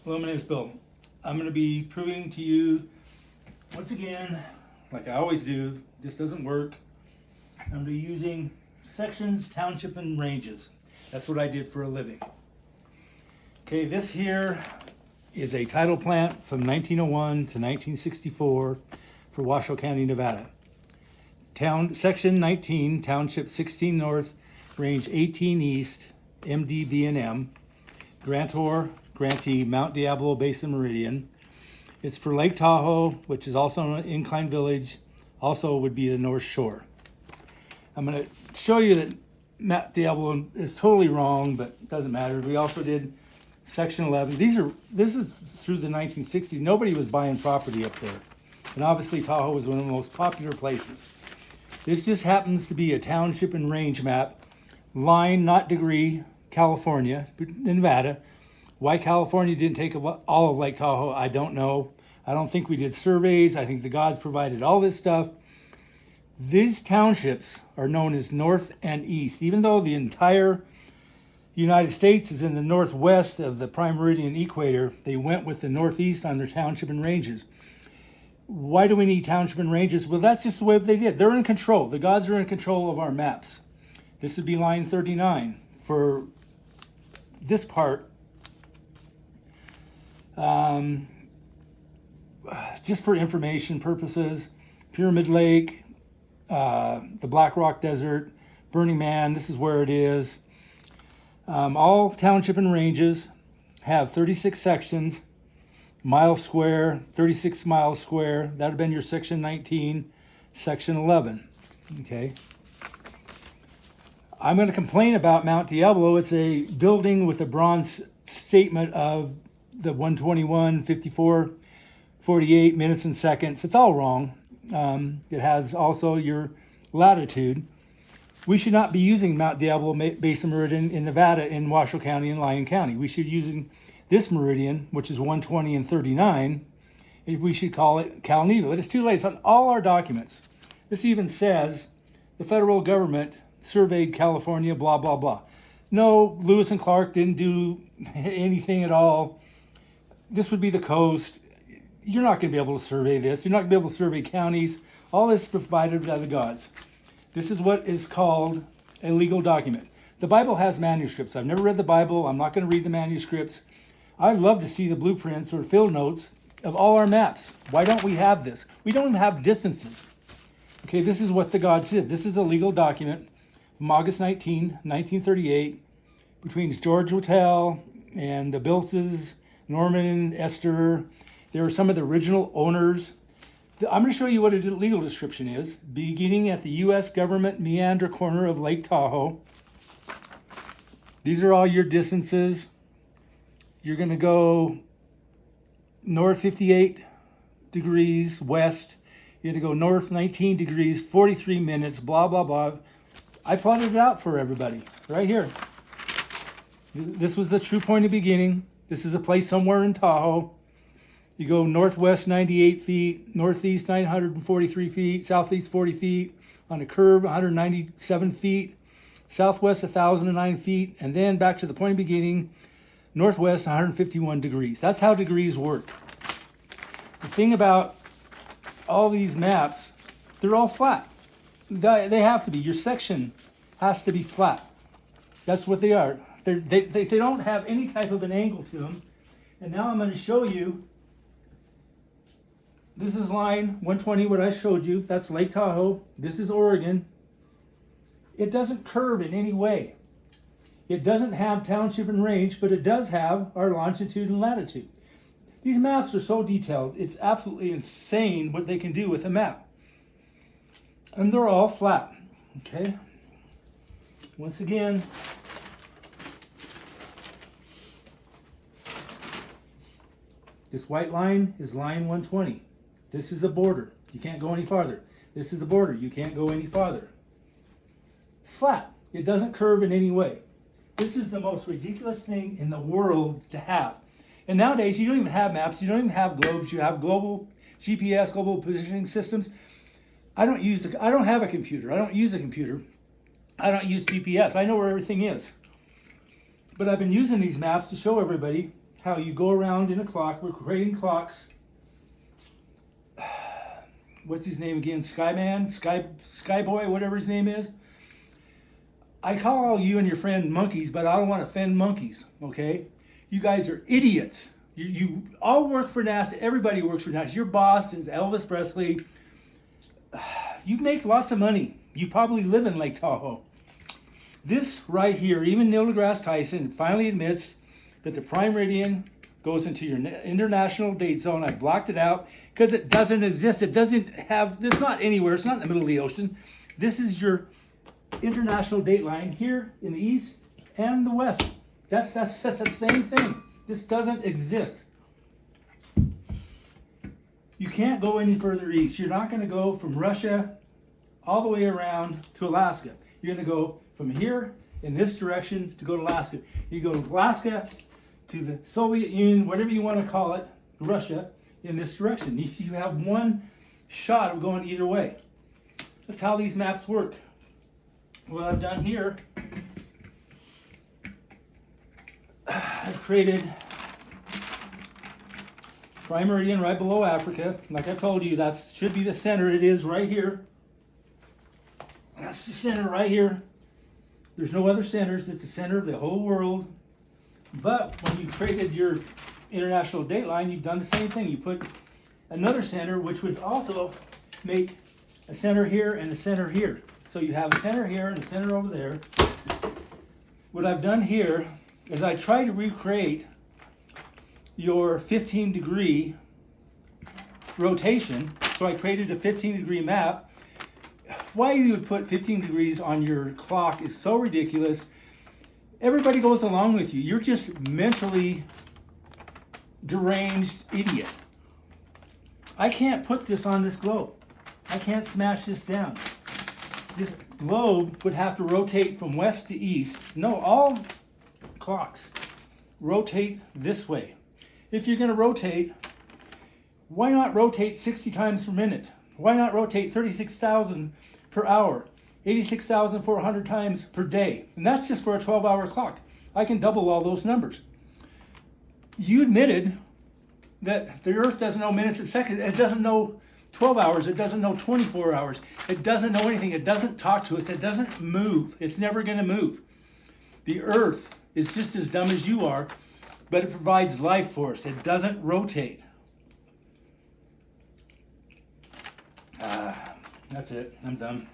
Hello, my name is Bill. I'm going to be proving to you, once again, like I always do, this doesn't work. I'm going to be using sections, township, and ranges. That's what I did for a living. Okay, this here is a title plant from 1901 to 1964 for Washoe County, Nevada. Section 19, Township 16 North, Range 18 East, MD-B&M, Grantor, Grantee, Mount Diablo Basin Meridian. It's for Lake Tahoe, which is also an incline village, also would be the North Shore. I'm going to show you that Mount Diablo is totally wrong, but it doesn't matter. We also did Section 11. This is through the 1960s. Nobody was buying property up there. And obviously Tahoe was one of the most popular places. This just happens to be a township and range map. Line, not degree, California, Nevada. Why California didn't take all of Lake Tahoe, I don't know. I don't think we did surveys. I think the gods provided all this stuff. These townships are known as North and East. Even though the entire United States is in the northwest of the prime meridian equator, they went with the northeast on their township and ranges. Why do we need township and ranges? Well, that's just the way they did. They're in control. The gods are in control of our maps. This would be line 39 for this part. Just for information purposes, Pyramid Lake, the Black Rock Desert, Burning Man, this is where it is. All township and ranges have 36 sections, mile square, 36 miles square. That would have been your section 19, section 11. Okay. I'm going to complain about Mount Diablo. It's a building with a bronze statement of the 121, 54, 48 minutes and seconds. It's all wrong. It has also your latitude. We should not be using Mount Diablo Basin Meridian in Nevada in Washoe County and Lyon County. We should be using this meridian, which is 120 and 39. We should call it Cal Neva. But it's too late. It's on all our documents. This even says the federal government surveyed California, blah, blah, blah. No, Lewis and Clark didn't do anything at all. This would be the coast. You're not going to be able to survey this. You're not going to be able to survey counties. All this is provided by the gods. This is what is called a legal document. The Bible has manuscripts. I've never read the Bible. I'm not going to read the manuscripts. I'd love to see the blueprints or field notes of all our maps. Why don't we have this? We don't even have distances. Okay, this is what the gods did. This is a legal document from August 19, 1938, between George Hotel and the Biltzes, Norman and Esther. They were some of the original owners. I'm going to show you what a legal description is, beginning at the U.S. government meander corner of Lake Tahoe. These are all your distances. You're going to go north 58 degrees west. You're going to go north 19 degrees, 43 minutes, blah, blah, blah. I plotted it out for everybody right here. This was the true point of beginning. This is a place somewhere in Tahoe. You go northwest 98 feet, northeast 943 feet, southeast 40 feet, on a curve 197 feet, southwest 1,009 feet, and then back to the point of beginning, northwest 151 degrees. That's how degrees work. The thing about all these maps, they're all flat. They have to be. Your section has to be flat. That's what they are. They don't have any type of an angle to them. And now I'm going to show you. This is line 120, what I showed you. That's Lake Tahoe. This is Oregon. It doesn't curve in any way. It doesn't have township and range, but it does have our longitude and latitude. These maps are so detailed, it's absolutely insane what they can do with a map. And they're all flat, okay? Once again, this white line is line 120. This is a border. You can't go any farther. This is the border. You can't go any farther. It's flat. It doesn't curve in any way. This is the most ridiculous thing in the world to have. And nowadays, you don't even have maps. You don't even have globes. You have global GPS, global positioning systems. I don't have a computer. I don't use a computer. I don't use GPS. I know where everything is. But I've been using these maps to show everybody how you go around in a clock. We're creating clocks. What's his name again? Skyman? Skyboy, whatever his name is. I call you and your friend monkeys, but I don't want to offend monkeys, okay? You guys are idiots. You all work for NASA. Everybody works for NASA. Your boss is Elvis Presley. You make lots of money. You probably live in Lake Tahoe. This right here, even Neil deGrasse Tyson finally admits that the prime meridian goes into your international date zone. I blocked it out because it doesn't exist. It doesn't have, it's not anywhere. It's not in the middle of the ocean. This is your international date line here in the east and the west. That's the same thing. This doesn't exist. You can't go any further east. You're not going to go from Russia all the way around to Alaska. You're going to go from here in this direction to go to Alaska. You go to Alaska to the Soviet Union, whatever you want to call it, Russia, in this direction. You have one shot of going either way. That's how these maps work. What I've done here, I've created prime meridian right below Africa. Like I told you, that should be the center. It is right here. That's the center right here. There's no other centers. It's the center of the whole world. But when you created your international date line, you've done the same thing. You put another center, which would also make a center here and a center here. So you have a center here and a center over there. What I've done here is I try to recreate your 15-degree rotation. So I created a 15-degree map. Why you would put 15 degrees on your clock is so ridiculous. Everybody goes along with you. You're just mentally deranged idiot. I can't put this on this globe. I can't smash this down. This globe would have to rotate from west to east. No, all clocks rotate this way. If you're going to rotate, why not rotate 60 times per minute? Why not rotate 36,000 per hour? 86,400 times per day. And that's just for a 12-hour clock. I can double all those numbers. You admitted that the Earth doesn't know minutes and seconds. It doesn't know 12 hours. It doesn't know 24 hours. It doesn't know anything. It doesn't talk to us. It doesn't move. It's never going to move. The Earth is just as dumb as you are, but it provides life for us. It doesn't rotate. That's it. I'm done.